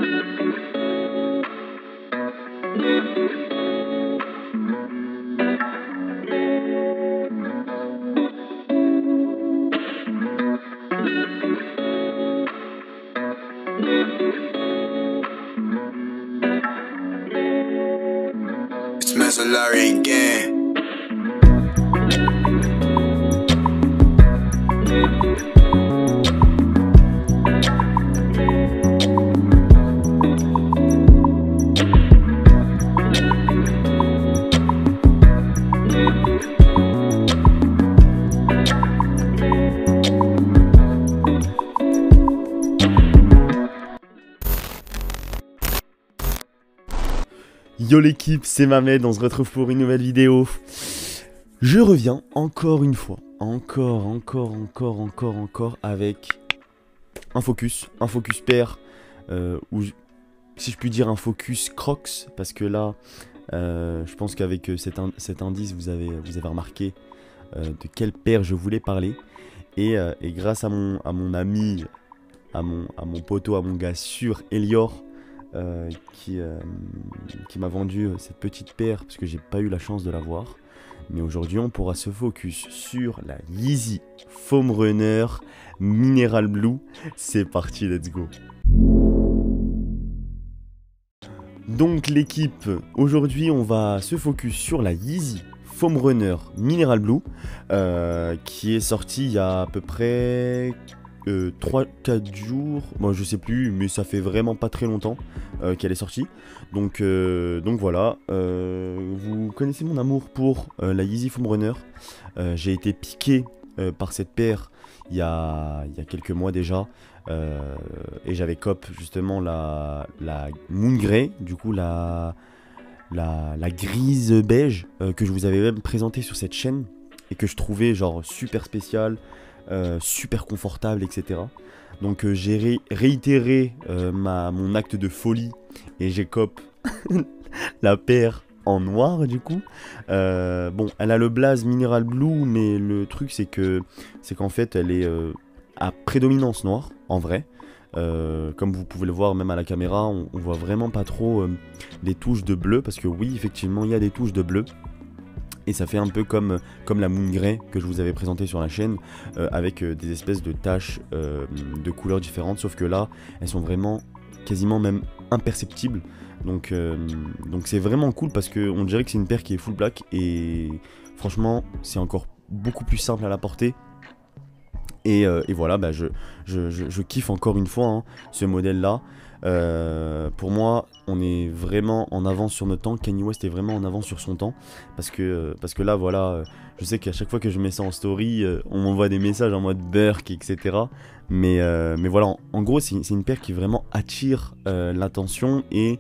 It's Messalari again. Yo l'équipe, c'est Mamed, on se retrouve pour une nouvelle vidéo. Je reviens encore une fois, encore avec un focus pair, ou si je puis dire un focus Crocs, parce que là, je pense qu'avec cet indice, vous avez remarqué de quelle paire je voulais parler. Et grâce à mon ami, à mon poteau, à mon gars sûr, Elior, qui m'a vendu cette petite paire parce que j'ai pas eu la chance de la voir. Mais aujourd'hui on pourra se focus sur la Yeezy Foam Runner Mineral Blue. C'est parti, let's go. Donc l'équipe, aujourd'hui on va se focus sur la Yeezy Foam Runner Mineral Blue, qui est sortie il y a à peu près 3-4 jours, moi je sais plus, mais ça fait vraiment pas très longtemps qu'elle est sortie. Donc voilà, vous connaissez mon amour pour la Yeezy Foam Runner. J'ai été piqué par cette paire il y a quelques mois déjà, et j'avais cop justement la Moon Grey, du coup la grise beige, que je vous avais même présenté sur cette chaîne et que je trouvais genre super spéciale, super confortable, etc. Donc j'ai réitéré mon acte de folie et j'ai cop la paire en noir du coup. Bon, elle a le blaze Mineral Blue, mais le truc c'est qu'en fait elle est à prédominance noire en vrai. Comme vous pouvez le voir même à la caméra, on voit vraiment pas trop les touches de bleu, parce que oui effectivement il y a des touches de bleu. Et ça fait un peu comme la Moon Grey que je vous avais présenté sur la chaîne, avec des espèces de taches de couleurs différentes, sauf que là, elles sont vraiment quasiment même imperceptibles. Donc c'est vraiment cool parce qu'on dirait que c'est une paire qui est full black, et franchement, c'est encore beaucoup plus simple à la porter. Et voilà, bah je kiffe encore une fois hein, ce modèle-là. Pour moi, on est vraiment en avance sur notre temps. Kanye West est vraiment en avance sur son temps, parce que là, voilà, je sais qu'à chaque fois que je mets ça en story, on m'envoie des messages en mode Burk, etc. Mais voilà, en gros, c'est une paire qui vraiment attire l'attention et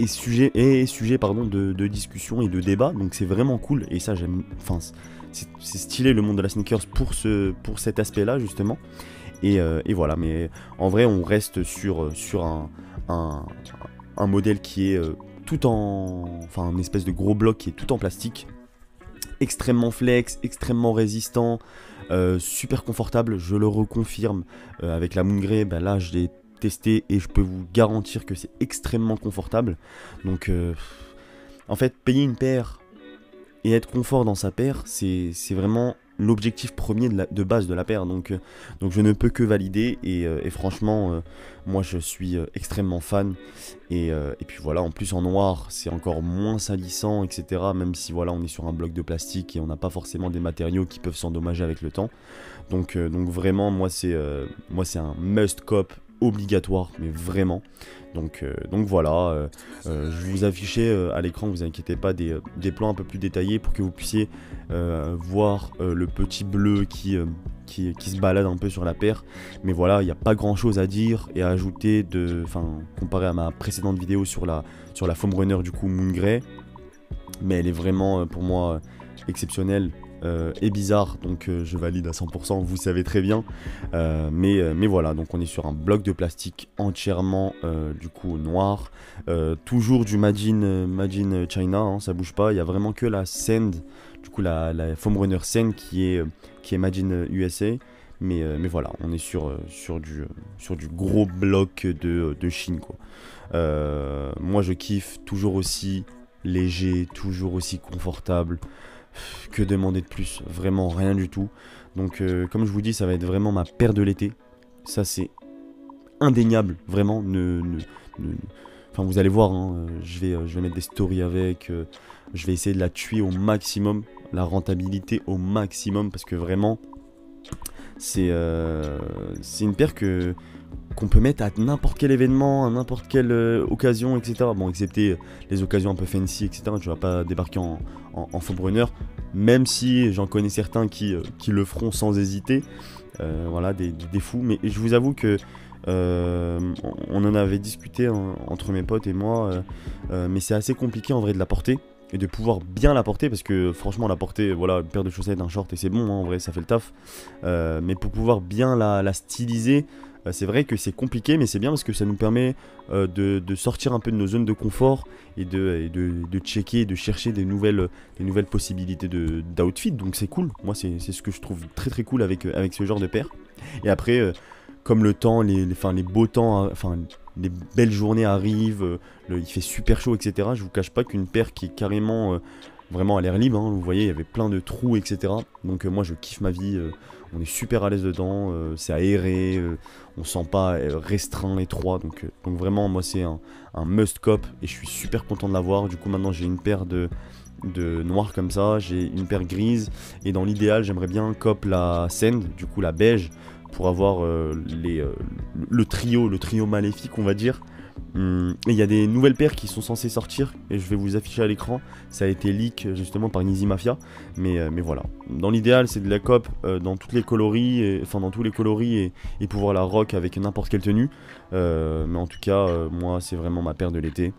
sujet de discussion et de débat. Donc c'est vraiment cool, et ça j'aime. Enfin, c'est stylé le monde de la sneakers pour cet aspect-là justement. Et voilà, mais en vrai on reste sur un modèle qui est tout en... Enfin un espèce de gros bloc qui est tout en plastique, extrêmement flex, extrêmement résistant, super confortable, je le reconfirme. Avec la Moon Grey, bah là je l'ai testé et je peux vous garantir que c'est extrêmement confortable. Donc en fait, payer une paire et être confort dans sa paire, c'est vraiment l'objectif premier de base de la paire. Donc je ne peux que valider, et franchement, moi je suis extrêmement fan. Et puis voilà, en plus en noir, c'est encore moins salissant, etc. Même si voilà, on est sur un bloc de plastique et on n'a pas forcément des matériaux qui peuvent s'endommager avec le temps. Donc vraiment, moi c'est un must cop obligatoire, mais vraiment. Donc voilà, je vous affichais à l'écran, vous inquiétez pas, des plans un peu plus détaillés pour que vous puissiez voir le petit bleu qui se balade un peu sur la paire. Mais voilà, il n'y a pas grand chose à dire et à ajouter, comparé à ma précédente vidéo sur la Foam Runner du coup Moon Grey. Mais elle est vraiment pour moi exceptionnelle. Et bizarre, donc je valide à 100%, vous savez très bien. Mais voilà, donc on est sur un bloc de plastique entièrement du coup noir, toujours du Made in China, hein, ça bouge pas. Il y a vraiment que la Sand, du coup la Foam Runner Sand qui est Made in USA, Mais voilà, on est sur du gros bloc de Chine, quoi. Moi je kiffe, toujours aussi léger, toujours aussi confortable. Que demander de plus? Vraiment rien du tout. Donc comme je vous dis, ça va être vraiment ma paire de l'été. Ça c'est indéniable, vraiment. Enfin vous allez voir, hein, je vais mettre des stories avec. Je vais essayer de la tuer au maximum, la rentabilité au maximum, parce que vraiment c'est une paire qu'on peut mettre à n'importe quel événement, à n'importe quelle occasion, etc. Bon, excepté les occasions un peu fancy, etc. Tu vas pas débarquer en foam runner, même si j'en connais certains qui le feront sans hésiter. Voilà, des fous. Mais je vous avoue que on en avait discuté entre mes potes et moi, mais c'est assez compliqué en vrai de la porter. Et de pouvoir bien la porter, parce que franchement la porter, voilà, une paire de chaussettes, un short et c'est bon, hein, en vrai ça fait le taf. Mais pour pouvoir bien la styliser, c'est vrai que c'est compliqué, mais c'est bien parce que ça nous permet de sortir un peu de nos zones de confort et de checker, de chercher des nouvelles possibilités d'outfit. Donc c'est cool, moi c'est ce que je trouve très très cool avec ce genre de paire. Et après, comme le temps, les beaux temps, enfin les belles journées arrivent, il fait super chaud, etc. Je vous cache pas qu'une paire qui est carrément vraiment à l'air libre, hein, vous voyez, il y avait plein de trous, etc. Donc moi je kiffe ma vie, on est super à l'aise dedans, c'est aéré, on sent pas restreint, étroit. Donc vraiment moi c'est un must cop et je suis super content de l'avoir. Du coup maintenant j'ai une paire de noir comme ça, j'ai une paire grise et dans l'idéal j'aimerais bien cop la sand, du coup la beige, pour avoir le trio maléfique, on va dire. Et il y a des nouvelles paires qui sont censées sortir et je vais vous afficher à l'écran. Ça a été leak justement par Yeezy Mafia, mais voilà. Dans l'idéal, c'est de la cop dans toutes les coloris, dans tous les coloris et pouvoir la rock avec n'importe quelle tenue. Mais en tout cas, moi, c'est vraiment ma paire de l'été.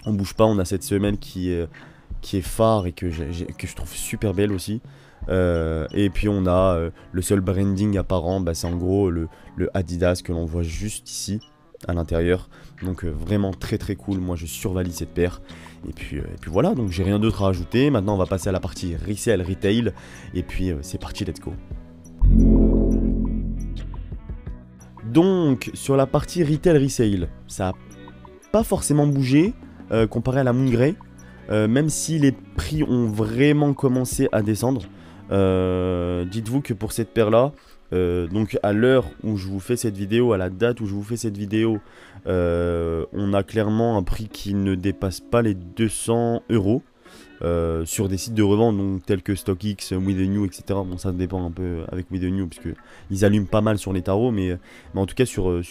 On bouge pas, on a cette semelle qui est phare et que je trouve super belle aussi. Et puis on a le seul branding apparent, c'est en gros le Adidas que l'on voit juste ici à l'intérieur. Donc vraiment très très cool, moi je survalide cette paire. Et puis voilà, donc j'ai rien d'autre à ajouter. Maintenant on va passer à la partie resell, retail. Et puis c'est parti, let's go. Donc sur la partie retail resale, ça n'a pas forcément bougé comparé à la Moon Grey. Même si les prix ont vraiment commencé à descendre. Dites-vous que pour cette paire là, donc à l'heure où je vous fais cette vidéo, à la date où je vous fais cette vidéo, on a clairement un prix qui ne dépasse pas les 200 € sur des sites de revente donc, tels que StockX, With The New, etc. Bon, ça dépend un peu avec With The New parce que ils allument pas mal sur les tarots, mais en tout cas sur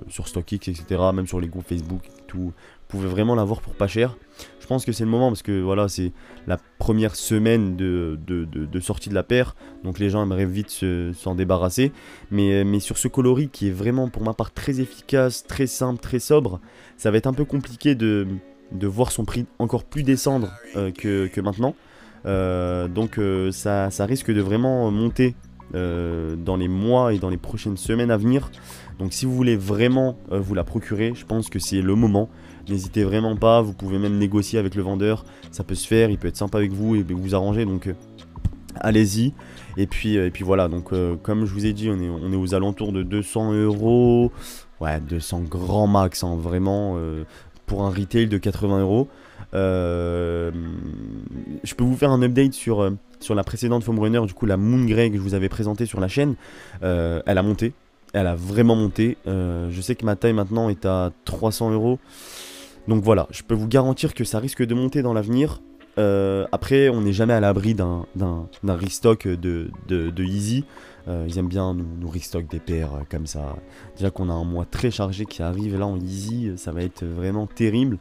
StockX, etc. Même sur les groupes Facebook et tout, vous pouvez vraiment l'avoir pour pas cher. Je pense que c'est le moment parce que voilà, c'est la première semaine de sortie de la paire, donc les gens aimeraient vite s'en débarrasser. Mais sur ce coloris qui est vraiment pour ma part très efficace, très simple, très sobre, ça va être un peu compliqué de voir son prix encore plus descendre que maintenant. Donc ça risque de vraiment monter dans les mois et dans les prochaines semaines à venir. Donc si vous voulez vraiment vous la procurer, je pense que c'est le moment. N'hésitez vraiment pas, vous pouvez même négocier avec le vendeur, ça peut se faire, il peut être sympa avec vous et vous arranger, donc allez-y. Et puis voilà, donc comme je vous ai dit, on est aux alentours de 200 €, ouais 200 grand max, hein, vraiment, pour un retail de 80 €. Je peux vous faire un update sur la précédente foam runner, du coup la Moon Grey que je vous avais présentée sur la chaîne. Elle a monté, elle a vraiment monté. Je sais que ma taille maintenant est à 300 €. Donc voilà, je peux vous garantir que ça risque de monter dans l'avenir. Après, on n'est jamais à l'abri d'un restock de Yeezy. Ils aiment bien nous restock des paires comme ça. Déjà qu'on a un mois très chargé qui arrive là en Yeezy, ça va être vraiment terrible.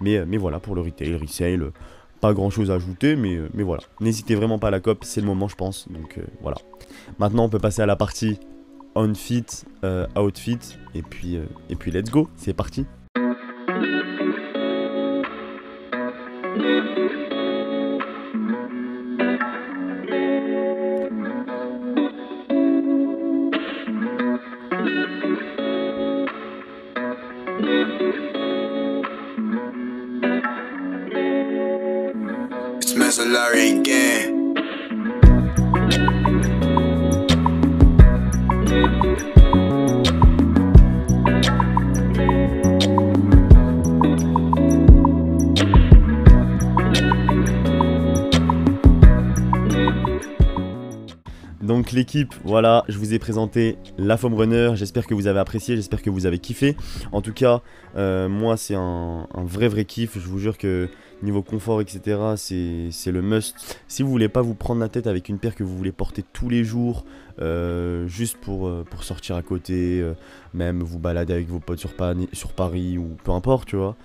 Mais voilà, pour le retail, resale, pas grand chose à ajouter, mais voilà. N'hésitez vraiment pas à la cop, c'est le moment je pense. Donc voilà. Maintenant on peut passer à la partie on-fit, outfit, et puis let's go, c'est parti. It's Larry again. l'équipe, voilà, je vous ai présenté la Foam Runner, j'espère que vous avez apprécié, j'espère que vous avez kiffé. En tout cas, moi c'est un vrai kiff, je vous jure que niveau confort etc c'est le must. Si vous voulez pas vous prendre la tête avec une paire que vous voulez porter tous les jours, juste pour sortir à côté, même vous balader avec vos potes sur Paris ou peu importe, tu vois.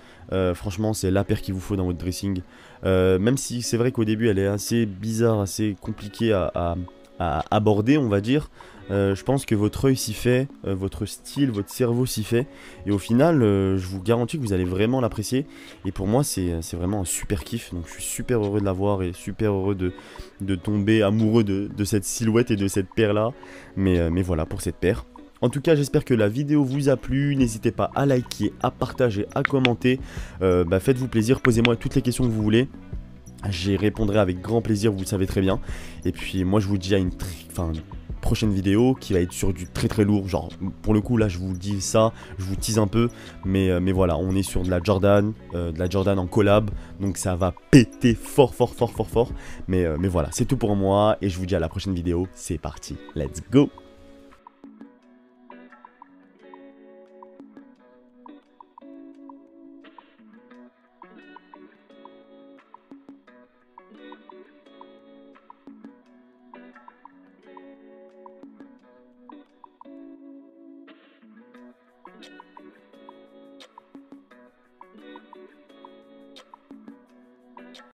Franchement c'est la paire qu'il vous faut dans votre dressing. Même si c'est vrai qu'au début elle est assez bizarre, assez compliquée à aborder on va dire. Je pense que votre œil s'y fait, votre style, votre cerveau s'y fait. Et au final, je vous garantis que vous allez vraiment l'apprécier. Et pour moi, c'est vraiment un super kiff. Donc je suis super heureux de l'avoir et super heureux de tomber amoureux de cette silhouette et de cette paire-là. Mais voilà pour cette paire. En tout cas, j'espère que la vidéo vous a plu. N'hésitez pas à liker, à partager, à commenter. Faites-vous plaisir, posez-moi toutes les questions que vous voulez. J'y répondrai avec grand plaisir, vous le savez très bien. Et puis moi, je vous dis à une prochaine vidéo qui va être sur du très lourd, genre pour le coup là je vous dis ça, je vous tease un peu, mais voilà, on est sur de la Jordan en collab, donc ça va péter fort, mais voilà, c'est tout pour moi et je vous dis à la prochaine vidéo, c'est parti, let's go.